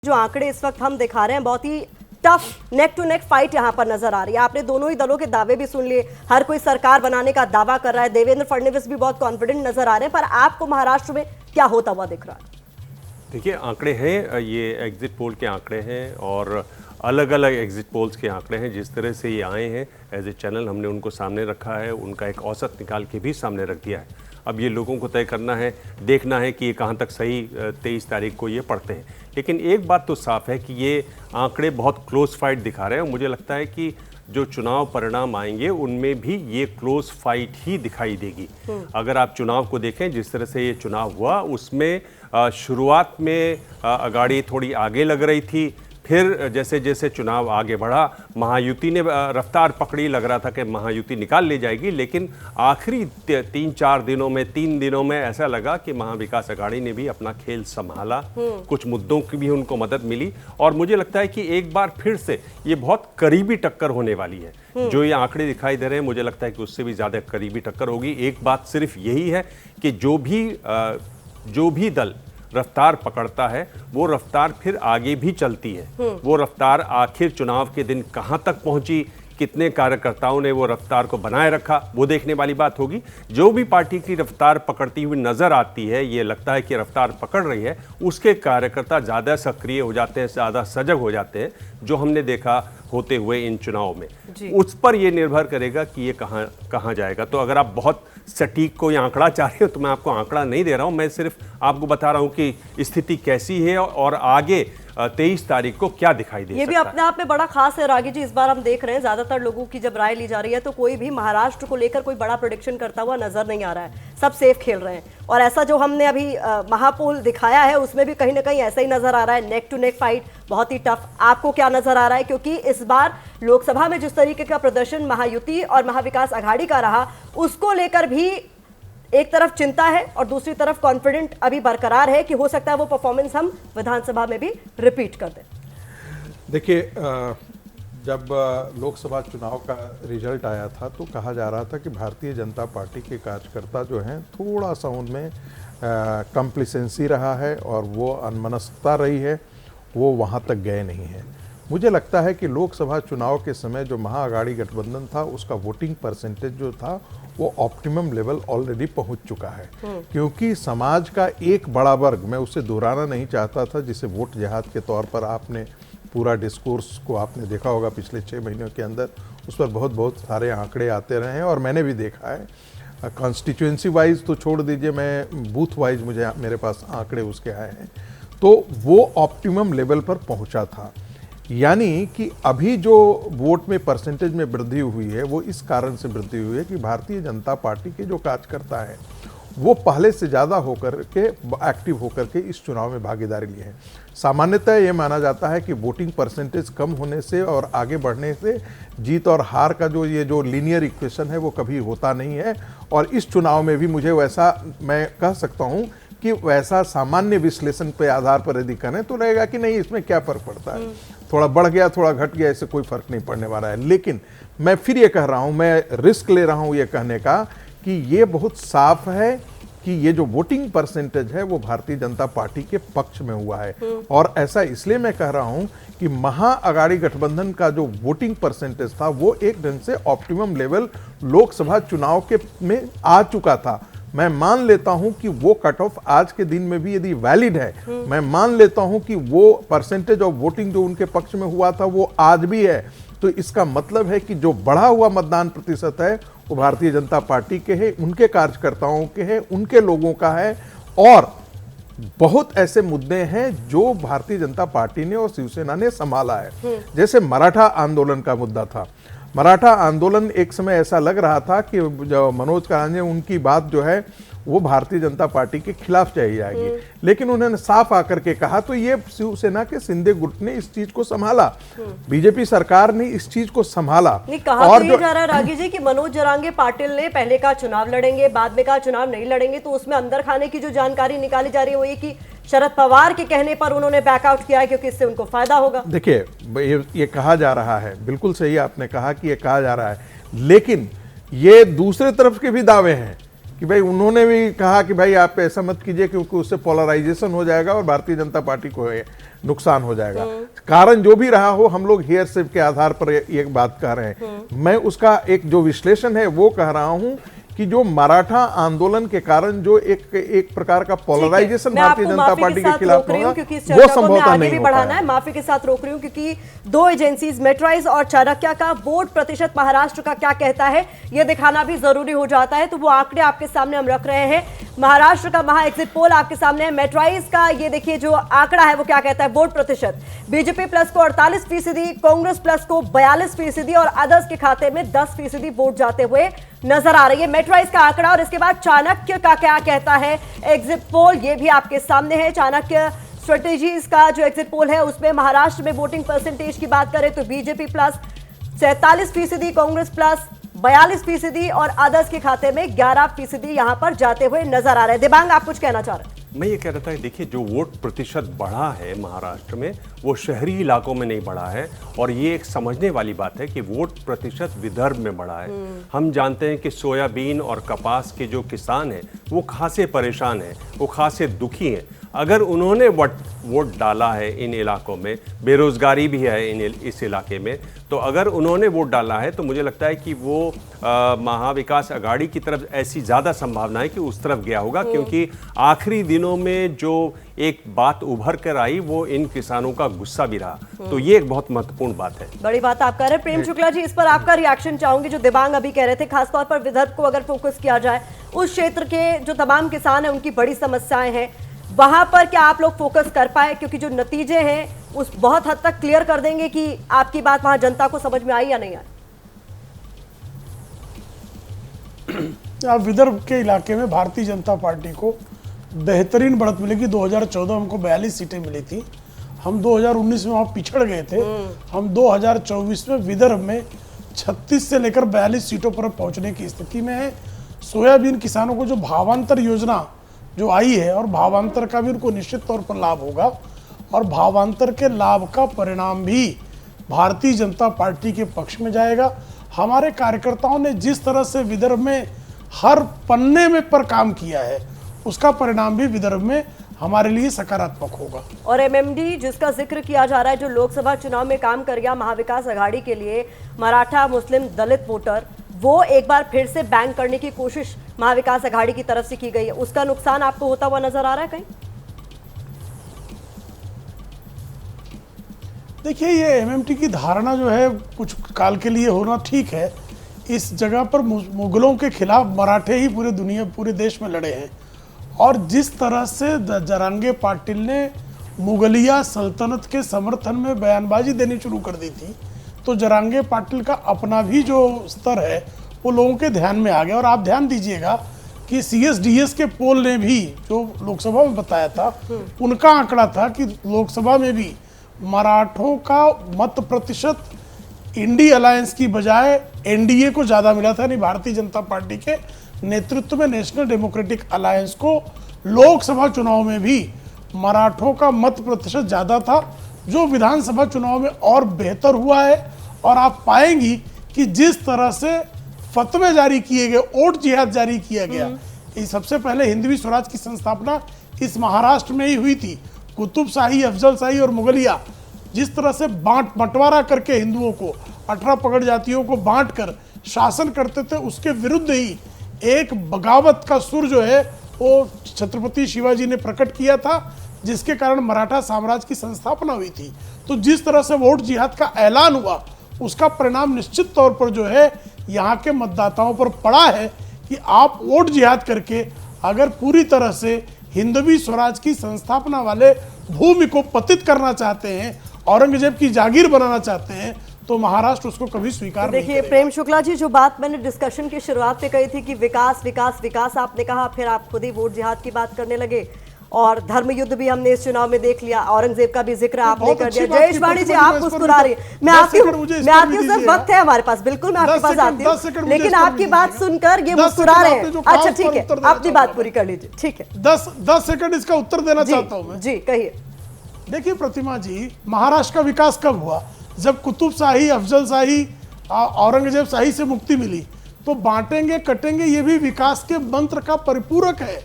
जो आंकड़े इस वक्त हम दिखा रहे हैं बहुत ही tough neck to neck fight यहां पर नजर आ रही है। आपने दोनों ही दलों के दावे भी सुन लिए, हर कोई सरकार बनाने का दावा कर रहा है। देवेंद्र फडणवीस भी बहुत कॉन्फिडेंट नजर आ रहे हैं, पर आपको महाराष्ट्र में क्या होता हुआ दिख रहा है? देखिए, आंकड़े हैं, ये एग्जिट पोल के आंकड़े हैं और अलग अलग एग्जिट पोल्स के आंकड़े हैं। जिस तरह से ये आए हैं एज ए चैनल हमने उनको सामने रखा है, उनका एक औसत निकाल के भी सामने रख दिया है। अब ये लोगों को तय करना है, देखना है कि ये कहाँ तक सही 23 तारीख को ये पढ़ते हैं। लेकिन एक बात तो साफ है कि ये आंकड़े बहुत क्लोज फाइट दिखा रहे हैं और मुझे लगता है कि जो चुनाव परिणाम आएंगे उनमें भी ये क्लोज फाइट ही दिखाई देगी। अगर आप चुनाव को देखें, जिस तरह से ये चुनाव हुआ उसमें शुरुआत में अगाड़ी थोड़ी आगे लग रही थी, फिर जैसे जैसे चुनाव आगे बढ़ा महायुति ने रफ्तार पकड़ी, लग रहा था कि महायुति निकाल ले जाएगी। लेकिन आखिरी 3 दिनों में ऐसा लगा कि महाविकास अघाड़ी ने भी अपना खेल संभाला, कुछ मुद्दों की भी उनको मदद मिली और मुझे लगता है कि एक बार फिर से ये बहुत करीबी टक्कर होने वाली है। जो ये आंकड़े दिखाई दे रहे हैं मुझे लगता है कि उससे भी ज़्यादा करीबी टक्कर होगी। एक बात सिर्फ यही है कि जो भी दल रफ्तार पकड़ता है वो रफ्तार फिर आगे भी चलती है। वो रफ्तार आखिर चुनाव के दिन कहां तक पहुंची, कितने कार्यकर्ताओं ने वो रफ्तार को बनाए रखा, वो देखने वाली बात होगी। जो भी पार्टी की रफ्तार पकड़ती हुई नजर आती है, ये लगता है कि रफ्तार पकड़ रही है, उसके कार्यकर्ता ज़्यादा सक्रिय हो जाते हैं, ज़्यादा सजग हो जाते हैं, जो हमने देखा होते हुए इन चुनाव में। उस पर ये निर्भर करेगा कि ये कहाँ जाएगा। तो अगर आप बहुत सटीक कोई आंकड़ा चाह रहे हो तो मैं आपको आंकड़ा नहीं दे रहा हूं, मैं सिर्फ आपको बता रहा हूं कि स्थिति कैसी है और आगे 23 तारीख को क्या दिखाई दे सकता है। ये भी अपने आप में बड़ा खास है रागी जी। इस बार हम देख रहे हैं ज्यादातर लोगों की जब राय ली जा रही है तो कोई भी महाराष्ट्र को लेकर कोई बड़ा प्रेडिक्शन करता हुआ नजर नहीं आ रहा है, सब सेफ खेल रहे हैं। और ऐसा जो हमने अभी महापोल दिखाया है उसमें भी कहीं ना कहीं ऐसा ही नजर आ रहा है, नेक टू नेक फाइट बहुत ही टफ। आपको क्या नजर आ रहा है? क्योंकि इस बार लोकसभा में जिस तरीके का प्रदर्शन महायुति और महाविकास अघाड़ी का रहा, उसको लेकर भी एक तरफ चिंता है और दूसरी तरफ कॉन्फिडेंट अभी बरकरार है कि हो सकता है वो परफॉर्मेंस हम विधानसभा में भी रिपीट कर दें। देखिए, जब लोकसभा चुनाव का रिजल्ट आया था तो कहा जा रहा था कि भारतीय जनता पार्टी के कार्यकर्ता जो हैं थोड़ा सा उनमें कम्प्लिसेंसी रहा है और वो अनमनस्कता रही है, वो वहाँ तक गए नहीं हैं। मुझे लगता है कि लोकसभा चुनाव के समय जो महाअघाड़ी गठबंधन था उसका वोटिंग परसेंटेज जो था वो ऑप्टिमम लेवल ऑलरेडी पहुंच चुका है। क्योंकि समाज का एक बड़ा वर्ग, मैं उसे दोहराना नहीं चाहता था, जिसे वोट जिहाद के तौर पर आपने पूरा डिस्कोर्स को आपने देखा होगा पिछले 6 महीनों के अंदर, उस पर बहुत सारे आंकड़े आते रहे हैं और मैंने भी देखा है। कॉन्स्टिट्यूएंसी वाइज तो छोड़ दीजिए, मैं बूथ वाइज मेरे पास आंकड़े उसके आए हैं, तो वो ऑप्टिमम लेवल पर पहुंचा था। यानी कि अभी जो वोट में परसेंटेज में वृद्धि हुई है वो इस कारण से वृद्धि हुई है कि भारतीय जनता पार्टी के जो कार्यकर्ता हैं वो पहले से ज़्यादा होकर के एक्टिव होकर के इस चुनाव में भागीदारी लिए हैं। सामान्यतः ये माना जाता है कि वोटिंग परसेंटेज कम होने से और आगे बढ़ने से जीत और हार का जो लीनियर इक्वेशन है वो कभी होता नहीं है। और इस चुनाव में भी मुझे वैसा, मैं कह सकता हूँ कि वैसा सामान्य विश्लेषण के आधार पर यदि करें तो रहेगा कि नहीं, इसमें क्या फ़र्क पड़ता है, थोड़ा बढ़ गया थोड़ा घट गया, इससे कोई फ़र्क नहीं पड़ने वाला है। लेकिन मैं फिर ये कह रहा हूँ, मैं रिस्क ले रहा हूँ ये कहने का कि ये बहुत साफ है कि ये जो वोटिंग परसेंटेज है वो भारतीय जनता पार्टी के पक्ष में हुआ है। और ऐसा इसलिए मैं कह रहा हूँ कि महाअघाड़ी गठबंधन का जो वोटिंग परसेंटेज था वो एक ढंग से ऑप्टिमम लेवल लोकसभा चुनाव के में आ चुका था। मैं मान लेता हूं कि वो कट ऑफ आज के दिन में भी यदि वैलिड है, मैं मान लेता हूं कि वो परसेंटेज ऑफ वोटिंग जो उनके पक्ष में हुआ था वो आज भी है। तो इसका मतलब है कि जो बढ़ा हुआ मतदान प्रतिशत है वो भारतीय जनता पार्टी के है, उनके कार्यकर्ताओं के है, उनके लोगों का है। और बहुत ऐसे मुद्दे हैं जो भारतीय जनता पार्टी ने और शिवसेना ने संभाला है। जैसे मराठा आंदोलन का मुद्दा था। मराठा आंदोलन एक समय ऐसा लग रहा था कि जो मनोज कारांजे, उनकी बात जो है वो भारतीय जनता पार्टी के खिलाफ चली जाएगी, लेकिन उन्होंने साफ आकर के कहा तो ये शिवसेना के शिंदे गुट ने इस चीज को संभाला, बीजेपी सरकार ने इस चीज को संभाला। कहा और तो ये जा रहा है रागी जी कि मनोज जरांगे पाटिल ने पहले कहा चुनाव लड़ेंगे, बाद में कहा चुनाव नहीं लड़ेंगे, तो उसमें अंदर खाने की जो जानकारी निकाली जा रही है वो ये कि शरद पवार के कहने पर उन्होंने बैकआउट किया है क्योंकि इससे उनको फायदा होगा। देखिए, ये कहा जा रहा है, बिल्कुल सही आपने कहा कि ये कहा जा रहा है, लेकिन ये दूसरे तरफ के भी दावे हैं कि भाई उन्होंने भी कहा कि भाई आप ऐसा मत कीजिए क्योंकि उससे पोलराइजेशन हो जाएगा और भारतीय जनता पार्टी को नुकसान हो जाएगा। कारण जो भी रहा हो, हम लोग हेयरशिप के आधार पर ये बात कह रहे हैं। मैं उसका एक जो विश्लेषण है वो कह रहा हूं कि जो मराठा आंदोलन के कारण जो एक प्रकार का पोलराइजेशन भारतीय जनता पार्टी के खिलाफ होगा, वो संभवतः नहीं हो पाया। है। माफी के साथ रोक रही हूं क्योंकि दो एजेंसीज मेट्राइज और चाणक्य का वोट प्रतिशत महाराष्ट्र का क्या कहता है ये दिखाना भी जरूरी हो जाता है। तो वो आंकड़े आपके सामने हम रख रहे हैं। महाराष्ट्र का महा एग्जिट पोल आपके सामने है। मेट्राइज का ये देखिए जो आंकड़ा है वो क्या कहता है वोट प्रतिशत। बीजेपी प्लस को 48%, कांग्रेस प्लस को 42% और अदर्स के खाते में 10% वोट जाते हुए नजर आ रही है मेट्राइज का आंकड़ा। और इसके बाद चाणक्य का क्या कहता है एग्जिट पोल, ये भी आपके सामने है। चाणक्य स्ट्रेटेजीज का जो एग्जिट पोल है उसमें महाराष्ट्र में वोटिंग परसेंटेज की बात करें तो बीजेपी प्लस 47%, कांग्रेस प्लस 42% और अदर्स के खाते में 11% यहां पर जाते हुए नजर आ रहे हैं। दिबांग, आप कुछ कहना चाह रहे हैं? मैं ये कह रहा था, देखिए जो वोट प्रतिशत बढ़ा है महाराष्ट्र में वो शहरी इलाकों में नहीं बढ़ा है। और ये एक समझने वाली बात है कि वोट प्रतिशत विदर्भ में बढ़ा है। हम जानते हैं कि सोयाबीन और कपास के जो किसान हैं वो खासे परेशान हैं, वो खासे दुखी हैं। अगर उन्होंने वोट डाला है इन इलाकों में, बेरोजगारी भी है इस इलाके में, तो अगर उन्होंने वोट डाला है तो मुझे लगता है कि वो महाविकास अघाड़ी की तरफ ऐसी ज़्यादा संभावना है कि उस तरफ गया होगा। क्योंकि आखिरी दिनों में जो एक बात उभर कर आई वो इन किसानों का गुस्सा भी रहा। तो ये एक बहुत महत्वपूर्ण बात है। बड़ी बात आप कह रहे हैं। प्रेम शुक्ला जी, इस पर आपका रिएक्शन चाहूंगी। जो दिबांग अभी कह रहे थे, खासतौर पर विदर्भ को अगर फोकस किया जाए, उस क्षेत्र के जो तमाम किसान हैं उनकी बड़ी समस्याएं हैं, वहां पर क्या आप लोग फोकस कर पाए? क्योंकि जो नतीजे हैं उस बहुत हद तक क्लियर कर देंगे कि आपकी बात वहां जनता को समझ में आई या नहीं आई। विदर्भ के इलाके में भारतीय जनता पार्टी को बेहतरीन बढ़त मिलेगी। 2014 हमको 42 सीटें मिली थी, हम 2019 में वहां पिछड़ गए थे। हम 2024 में विदर्भ में 36 से लेकर 42 सीटों पर पहुंचने की स्थिति में है। सोयाबीन किसानों को जो भावांतर योजना जो आई है और भावांतर का भी उनको निश्चित तौर पर लाभ होगा और भावांतर के लाभ का परिणाम भी भारतीय जनता पार्टी के पक्ष में जाएगा। हमारे कार्यकर्ताओं ने जिस तरह से विदर्भ में हर पन्ने में पर काम किया है उसका परिणाम भी विदर्भ में हमारे लिए सकारात्मक होगा। और एमएमडी जिसका जिक्र किया जा रहा है, जो लोकसभा चुनाव में काम कर गया महाविकास अघाड़ी के लिए, मराठा मुस्लिम दलित वोटर, वो एक बार फिर से बैंक करने की कोशिश महाविकास अघाड़ी की तरफ से की गई है। उसका नुकसान आपको होता हुआ नजर आ रहा है कहीं? देखिए, ये एमएमटी की धारणा जो है कुछ काल के लिए होना ठीक है। इस जगह पर मुगलों के खिलाफ मराठे ही पूरे देश में लड़े हैं और जिस तरह से जरांगे पाटिल ने मुगलिया सल्तनत के समर्थन में बयानबाजी देनी शुरू कर दी थी, तो जरांगे पाटिल का अपना भी जो स्तर है वो लोगों के ध्यान में आ गया। और आप ध्यान दीजिएगा कि CSDS के पोल ने भी जो लोकसभा में बताया था, उनका आंकड़ा था कि लोकसभा में भी मराठों का मत प्रतिशत इंडी अलायंस की बजाय एनडीए को ज़्यादा मिला था, यानी भारतीय जनता पार्टी के नेतृत्व में नेशनल डेमोक्रेटिक अलायंस को लोकसभा चुनाव में भी मराठों का मत प्रतिशत ज़्यादा था, जो विधानसभा चुनाव में और बेहतर हुआ है। और आप पाएंगी कि जिस तरह से फतवे जारी किए गए, वोट जिहाद जारी किया गया, सबसे पहले हिंदवी स्वराज की संस्थापना इस महाराष्ट्र में ही हुई थी। कुतुब शाही, अफजल शाही और मुगलिया जिस तरह से बंटवारा करके हिंदुओं को 18 पगड़ जातियों को बांट कर शासन करते थे, उसके विरुद्ध ही एक बगावत का सुर जो है वो छत्रपति शिवाजी ने प्रकट किया था, जिसके कारण मराठा साम्राज्य की संस्थापना हुई थी। तो जिस तरह से वोट जिहाद का ऐलान हुआ, उसका परिणाम निश्चित तौर पर जो है यहाँ के मतदाताओं पर पड़ा है कि आप वोट जिहाद करके अगर पूरी तरह से हिंदवी स्वराज की संस्थापना वाले भूमि को पतित करना चाहते हैं, औरंगजेब की जागीर बनाना चाहते हैं, तो महाराष्ट्र उसको कभी स्वीकार नहीं करेगा। देखिए प्रेम शुक्ला जी, जो बात मैंने डिस्कशन की शुरुआत में कही थी कि विकास विकास विकास आपने कहा, फिर आप खुद ही वोट जिहाद की बात करने लगे और धर्म युद्ध भी हमने इस चुनाव में देख लिया, औरंगजेब का भी जिक्र आपने कर दिया। जयेश वाणी जी, आप मुस्कुरा रही हैं, मैं आती हूँ सर, वक्त है हमारे पास, बिल्कुल मैं आपके पास आती हूँ, लेकिन आपकी बात सुनकर ये मुस्कुरा रहे हैं। अच्छा ठीक है, अपनी बात पूरी कर लीजिए। ठीक है, 10 सेकंड इसका उत्तर देना चाहता हूँ मैं। जी कहिए। देखिए प्रतिमा जी, महाराष्ट्र का विकास कब हुआ? जब कुतुब शाही, अफजल शाही, औरंगजेब शाही से मुक्ति मिली, तो बांटेंगे कटेंगे ये भी विकास के मंत्र का परिपूरक है।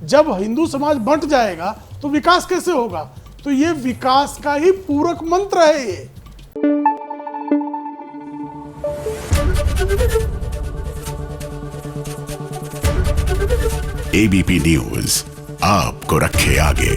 जब हिंदू समाज बंट जाएगा तो विकास कैसे होगा? तो ये विकास का ही पूरक मंत्र है ये। एबीपी न्यूज आपको रखे आगे।